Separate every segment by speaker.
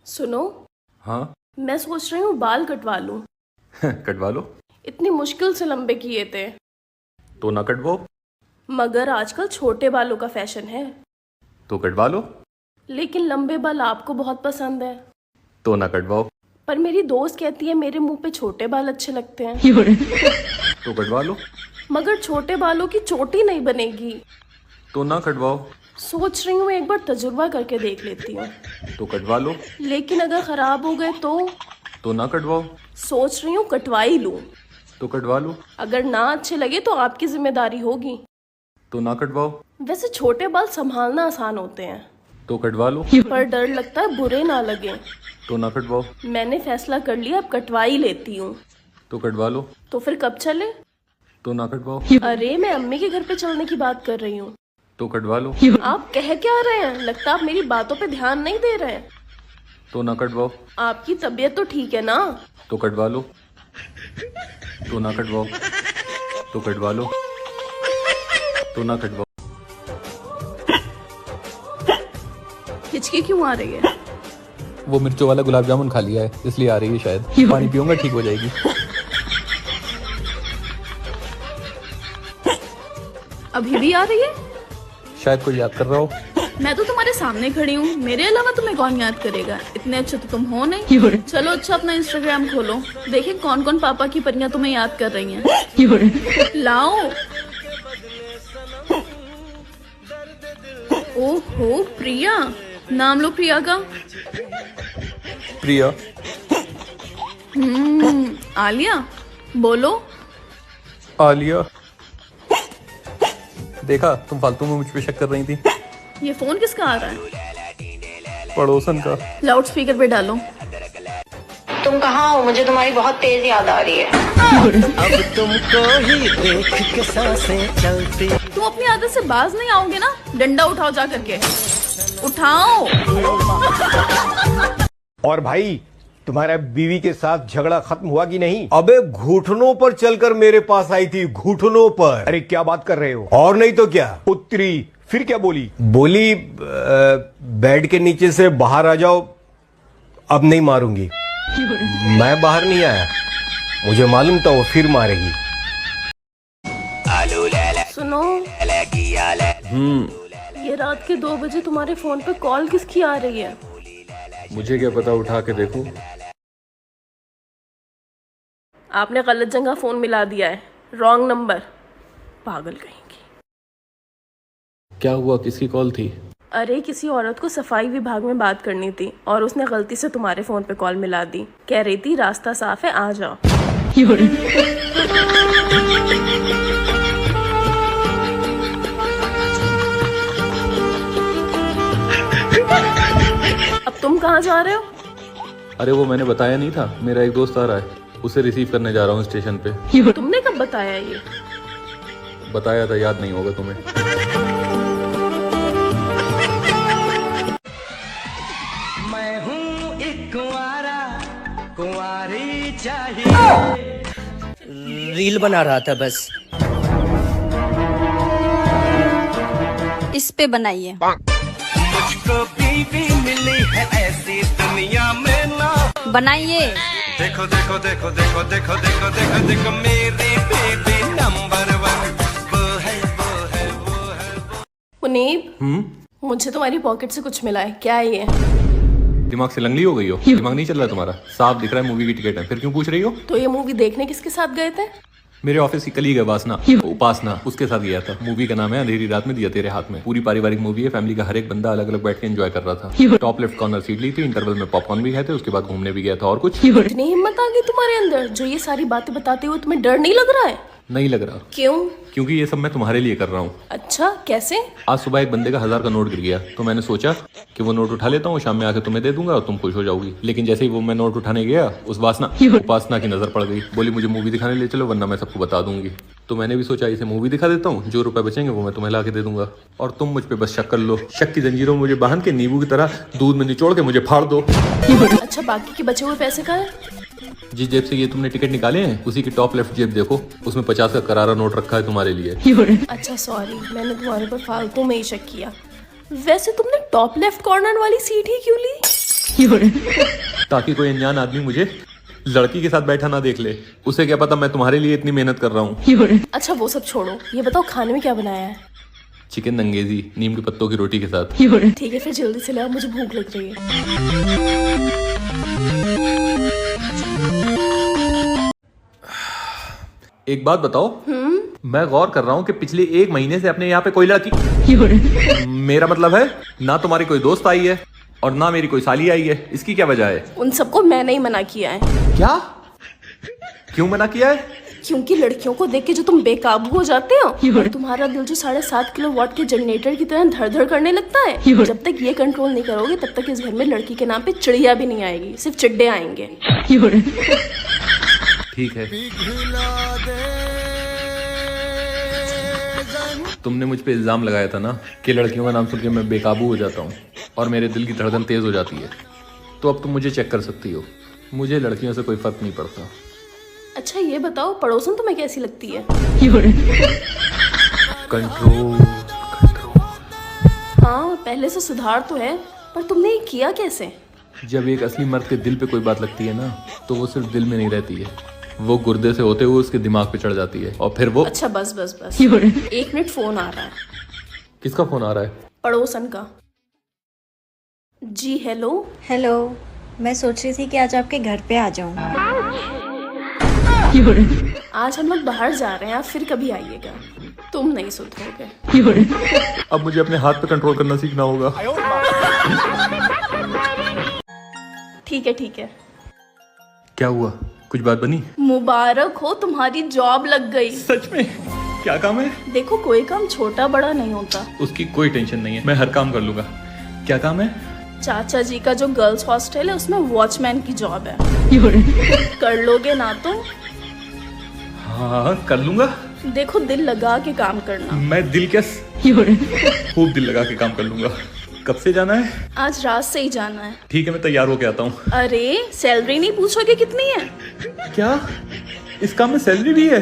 Speaker 1: सुनो।
Speaker 2: हाँ।
Speaker 1: मैं सोच रही हूँ बाल कटवा लूं।
Speaker 2: कटवा लो।
Speaker 1: इतनी मुश्किल से लंबे किए थे।
Speaker 2: तो ना कटवाओ।
Speaker 1: मगर आजकल छोटे बालों का फैशन है।
Speaker 2: तो कटवा लो।
Speaker 1: लेकिन लंबे बाल आपको बहुत पसंद है।
Speaker 2: तो ना कटवाओ।
Speaker 1: पर मेरी दोस्त कहती है मेरे मुंह पे छोटे बाल अच्छे लगते हैं।
Speaker 2: तो कटवा लो।
Speaker 1: मगर छोटे बालों की चोटी नहीं बनेगी।
Speaker 2: तो ना कटवाओ।
Speaker 1: सोच रही हूँ एक बार तजुर्बा करके देख लेती हूँ।
Speaker 2: तो कटवा लो।
Speaker 1: लेकिन अगर खराब हो गए
Speaker 2: तो ना कटवाओ।
Speaker 1: सोच रही हूँ कटवा ही लूं।
Speaker 2: तो कटवा लो।
Speaker 1: अगर ना अच्छे लगे तो आपकी जिम्मेदारी होगी।
Speaker 2: तो ना कटवाओ।
Speaker 1: वैसे छोटे बाल संभालना आसान होते हैं।
Speaker 2: तो कटवा लो।
Speaker 1: पर डर लगता है बुरे ना लगे।
Speaker 2: तो ना कटवाओ।
Speaker 1: मैंने फैसला कर लिया, अब कटवा ही लेती हूँ।
Speaker 2: तो कटवा लो।
Speaker 1: तो फिर कब चले?
Speaker 2: तो ना कटवाओ।
Speaker 1: अरे मैं अम्मी के घर पे चलने की बात कर रही हूँ।
Speaker 2: तो कटवा लो।
Speaker 1: आप कह क्या रहे हैं? लगता है आप मेरी बातों पे ध्यान नहीं दे रहे हैं।
Speaker 2: तो ना कटवाओ।
Speaker 1: आपकी तबीयत तो ठीक है ना?
Speaker 2: तो कटवा लो। तो ना कटवाओ। तो कटवा लो। तो ना कटवाओ।
Speaker 1: हिचकी क्यों आ रही है?
Speaker 2: वो मिर्चों वाला गुलाब जामुन खा लिया है इसलिए आ रही है शायद। पानी पीऊंगा ठीक हो जाएगी।
Speaker 1: अभी भी आ रही है?
Speaker 2: शायद कोई याद कर रहा हो।
Speaker 1: मैं तो तुम्हारे सामने खड़ी हूँ, मेरे अलावा तुम्हें कौन याद करेगा? इतने अच्छे तो तुम हो नहीं। चलो अच्छा अपना इंस्टाग्राम खोलो, देखे कौन कौन पापा की परियां तुम्हें याद कर रही हैं। लाओ। ओहो प्रिया, नाम लो प्रिया का।
Speaker 2: प्रिया।
Speaker 1: आलिया। बोलो।
Speaker 2: आलिया। देखा तुम फालतू में मुझ पे शक कर रही थी।
Speaker 1: ये फोन किसका आ रहा है?
Speaker 2: पड़ोसन का।
Speaker 1: लाउड स्पीकर पे डालो।
Speaker 3: तुम कहाँ हो? मुझे तुम्हारी बहुत तेज याद आ रही है।
Speaker 4: अब तुमको ही देख के सांसें चलती।
Speaker 1: तुम अपनी आदत से बाज नहीं आओगे ना? डंडा उठाओ जा करके। उठाओ।
Speaker 5: और भाई तुम्हारा बीवी के साथ झगड़ा खत्म हुआ कि नहीं? अबे घुटनों पर चलकर मेरे पास आई थी, घुटनों पर। अरे क्या बात कर रहे हो? और नहीं तो क्या, उतरी फिर क्या बोली? बोली बेड के नीचे से बाहर आ जाओ, अब नहीं मारूंगी। मैं बाहर नहीं आया, मुझे मालूम था वो फिर मारेगी।
Speaker 1: सुनो। ये रात के 2 बजे तुम्हारे फोन पे कॉल किसकी आ रही है?
Speaker 2: मुझे क्या पता, उठा के देखो।
Speaker 1: आपने गलत जगह फोन मिला दिया है, रॉन्ग नंबर। पागल कहीं की।
Speaker 2: क्या हुआ, किसकी कॉल थी?
Speaker 1: अरे किसी औरत को सफाई विभाग में बात करनी थी और उसने गलती से तुम्हारे फोन पे कॉल मिला दी। कह रही थी रास्ता साफ है, आ जाओ। अब तुम कहाँ जा रहे हो?
Speaker 2: अरे वो मैंने बताया नहीं था, मेरा एक दोस्त आ रहा है, उसे रिसीव करने जा रहा हूँ स्टेशन पे।
Speaker 1: तुमने कब बताया ये?
Speaker 2: बताया था, याद नहीं होगा तुम्हें।
Speaker 4: मैं हूँ एक कुंवारा, कुंवारी चाहिए।
Speaker 6: रील बना रहा था बस।
Speaker 7: इस पे बनाइए।
Speaker 4: मुझको बीवी मिली है ऐसी दुनिया में ना।
Speaker 7: बनाइए।
Speaker 4: देखो देखो देखो देखो देखो देखो देखो देखो मेरी बेबी नंबर 1। वो है वो है वो है।
Speaker 1: मुनीब, मुझे तुम्हारी पॉकेट से कुछ मिला है, क्या है ये?
Speaker 2: दिमाग से लंगली हो गई हो? दिमाग नहीं चल रहा तुम्हारा? साफ दिख रहा है मूवी की टिकट है, फिर क्यों पूछ रही हो?
Speaker 1: तो ये मूवी देखने किसके साथ गए थे?
Speaker 2: मेरे ऑफिस की कलीग है उपासना, उसके साथ गया था। मूवी का नाम है अंधेरी रात में दिया तेरे हाथ में। पूरी पारिवारिक मूवी है, फैमिली का हर एक बंदा अलग अलग बैठ के एंजॉय कर रहा था। टॉप लेफ्ट कॉर्नर सीट ली थी, इंटरवल में पॉपकॉर्न भी खाए थे, उसके बाद घूमने भी गया था। और कुछ?
Speaker 1: इतनी हिम्मत आ गई तुम्हारे अंदर जो ये सारी बातें बताते हुए तुम्हें डर नहीं लग रहा है?
Speaker 2: नहीं लग रहा।
Speaker 1: क्यों?
Speaker 2: क्योंकि ये सब मैं तुम्हारे लिए कर रहा हूँ।
Speaker 1: अच्छा, कैसे?
Speaker 2: आज सुबह एक बंदे का 1000 का नोट गिर गया, तो मैंने सोचा कि वो नोट उठा लेता हूँ, शाम में आके तुम्हें दे दूंगा और तुम खुश हो जाओगी। लेकिन जैसे ही वो मैं नोट उठाने गया, उस उपासना की नजर पड़ गई। बोली मुझे मूवी दिखाने ले चलो वरना मैं सबको बता दूंगी। तो मैंने भी सोचा इसे मूवी दिखा देता हूँ, जो रुपए बचेंगे वो मैं तुम्हें ला के दे दूंगा और तुम मुझ पे बस शक कर लो। शक की जंजीरों में मुझे बांध के नींबू की तरह दूध में निचोड़ के मुझे फाड़ दो।
Speaker 1: अच्छा, बाकी के बचे हुए पैसे कहाँ हैं?
Speaker 2: जिस जेब से ये तुमने टिकट निकाले हैं उसी की टॉप लेफ्ट जेब देखो, उसमें 50 का करारा नोट रखा है तुम्हारे लिए।
Speaker 1: अच्छा सॉरी, मैंने तुम्हारे पर फालतू में ही शक किया। वैसे तुमने टॉप लेफ्ट कॉर्नर वाली सीट ही क्यों ली?
Speaker 2: ताकि कोई अनजान आदमी मुझे लड़की के साथ बैठा ना देख ले। उसे क्या पता मैं तुम्हारे लिए इतनी मेहनत कर रहा हूँ।
Speaker 1: अच्छा वो सब छोड़ो, ये बताओ खाने में क्या बनाया है?
Speaker 2: चिकन दंगेजी नीम के पत्तों की रोटी के साथ।
Speaker 1: ठीक है फिर जल्दी से लाओ, मुझे भूख लग रही है।
Speaker 2: एक बात बताओ, मैं गौर कर रहा हूँ कि पिछले 1 महीने से अपने यहाँ पे कोई लड़की, मेरा मतलब है ना तुम्हारी कोई दोस्त आई है और ना मेरी कोई साली आई है। इसकी क्या वजह है?
Speaker 1: उन सबको मैंने ही मना किया है।
Speaker 2: क्या? क्यों मना किया है?
Speaker 1: क्योंकि लड़कियों को देख के जो तुम बेकाबू हो जाते हो और तुम्हारा दिल जो 7.5 किलोवाट के जनरेटर की तरह धड़ धड़ करने लगता है, जब तक ये कंट्रोल नहीं करोगे तब तक इस घर में लड़की के नाम पे चिड़िया भी नहीं आएगी, सिर्फ चिड्डे आएंगे।
Speaker 2: ठीक है, तुमने मुझ पे इल्जाम लगाया था ना कि लड़कियों का नाम सुन के मैं बेकाबू हो जाता हूँ और मेरे दिल की धड़कन तेज हो जाती है, तो अब तुम मुझे चेक कर सकती हो। मुझे लड़कियों से कोई फर्क नहीं पड़ता।
Speaker 1: अच्छा ये बताओ, पड़ोसन तुम्हें कैसी लगती है?
Speaker 2: कंट्रोल।
Speaker 1: हाँ पहले से सुधार तो है, पर तुमने ये किया कैसे?
Speaker 2: जब एक असली मर्द के दिल पे कोई बात लगती है ना, तो वो सिर्फ दिल में नहीं रहती है, वो गुर्दे से होते हुए उसके दिमाग पे चढ़ जाती है और फिर वो।
Speaker 1: अच्छा बस बस बस, 1 मिनट फोन आ रहा है।
Speaker 2: किसका फोन आ रहा है?
Speaker 1: पड़ोसन का। जी हेलो।
Speaker 8: हेलो, मैं सोच रही थी कि आज आपके घर पे आ जाऊं।
Speaker 1: आज हम लोग बाहर जा रहे हैं, आप फिर कभी आइएगा, तुम नहीं सुधरोगे।
Speaker 2: अब मुझे अपने हाथ पे कंट्रोल करना सीखना होगा।
Speaker 1: ठीक है ठीक है।
Speaker 2: क्या हुआ, कुछ बात बनी?
Speaker 1: मुबारक हो, तुम्हारी जॉब लग गई।
Speaker 2: सच में? क्या काम है?
Speaker 1: देखो कोई काम छोटा बड़ा नहीं होता।
Speaker 2: उसकी कोई टेंशन नहीं है, मैं हर काम कर लूंगा। क्या काम है?
Speaker 1: चाचा जी का जो गर्ल्स हॉस्टल है उसमें वॉचमैन की जॉब है। कर लोगे ना? तो
Speaker 2: हाँ कर लूंगा।
Speaker 1: देखो दिल लगा के काम करना।
Speaker 2: मैं दिल क्या, खूब दिल लगा के काम कर लूंगा। कब से जाना है?
Speaker 1: आज रात से ही जाना है।
Speaker 2: ठीक है, मैं तैयार होके आता हूँ।
Speaker 1: अरे सैलरी नहीं पूछोगे कितनी है?
Speaker 2: क्या इस काम में सैलरी भी है?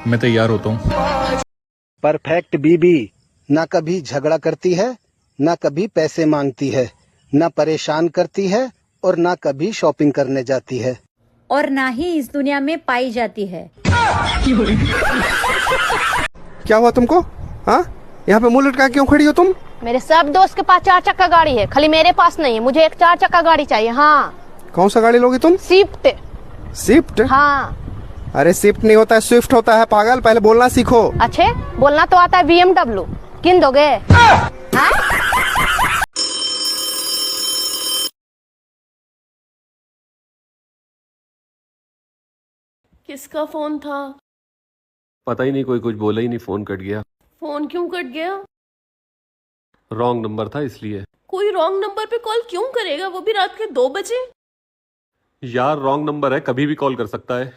Speaker 2: मैं तैयार होता हूँ।
Speaker 9: परफेक्ट बीबी ना कभी झगड़ा करती है, ना कभी पैसे मांगती है, ना परेशान करती है और ना कभी शॉपिंग करने जाती है,
Speaker 8: और ना ही इस दुनिया में पाई जाती है।
Speaker 10: क्या हुआ तुमको? हाँ, यहाँ पे मुंह लटका क्यों खड़ी हो तुम?
Speaker 3: मेरे सब दोस्त के पास 4 चक्का गाड़ी है, खाली मेरे पास नहीं है। मुझे एक 4 चक्का गाड़ी चाहिए। हाँ।
Speaker 10: कौन सा गाड़ी लोगी तुम?
Speaker 3: स्विफ्ट।
Speaker 10: स्विफ्ट?
Speaker 3: हाँ।
Speaker 10: अरे स्विफ्ट नहीं होता है, स्विफ्ट होता है पागल, पहले बोलना सीखो।
Speaker 3: अच्छे बोलना तो आता है। BMW किन दोगे?
Speaker 1: किसका फोन था?
Speaker 2: पता ही नहीं, कोई कुछ बोला ही नहीं, फोन कट गया।
Speaker 1: फोन क्यों कट गया?
Speaker 2: रॉन्ग नंबर था इसलिए।
Speaker 1: कोई रॉन्ग नंबर पे कॉल क्यों करेगा, वो भी रात के 2 बजे?
Speaker 2: यार रॉन्ग नंबर है, कभी भी कॉल कर सकता है।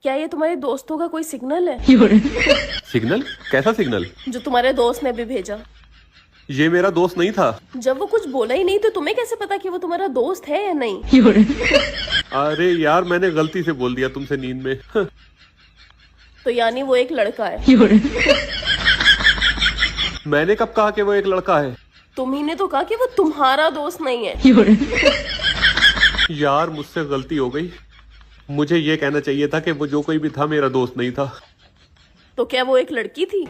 Speaker 1: क्या ये तुम्हारे दोस्तों का कोई सिग्नल है?
Speaker 2: सिग्नल? कैसा सिग्नल?
Speaker 1: जो तुम्हारे दोस्त ने भी भेजा।
Speaker 2: ये मेरा दोस्त नहीं था।
Speaker 1: जब वो कुछ बोला ही नहीं तो तुम्हें कैसे पता कि वो तुम्हारा दोस्त है या नहीं?
Speaker 2: अरे यार मैंने गलती से बोल दिया तुमसे नींद में।
Speaker 1: तो यानी वो एक लड़का है?
Speaker 2: मैंने कब कहा कि वो एक लड़का है?
Speaker 1: तुम ही ने तो कहा कि वो तुम्हारा दोस्त नहीं है।
Speaker 2: यार मुझसे गलती हो गई, मुझे ये कहना चाहिए था कि वो जो कोई भी था मेरा दोस्त नहीं था।
Speaker 1: तो क्या वो एक लड़की थी?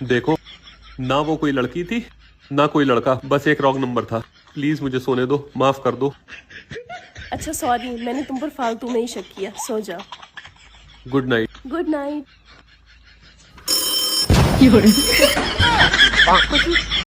Speaker 2: देखो, ना वो कोई लड़की थी ना कोई लड़का, बस एक रॉन्ग नंबर था। प्लीज मुझे सोने दो, माफ कर दो।
Speaker 1: अच्छा सॉरी, मैंने तुम पर फालतू में ही शक किया। सो जाओ।
Speaker 2: Good night.
Speaker 1: Good night.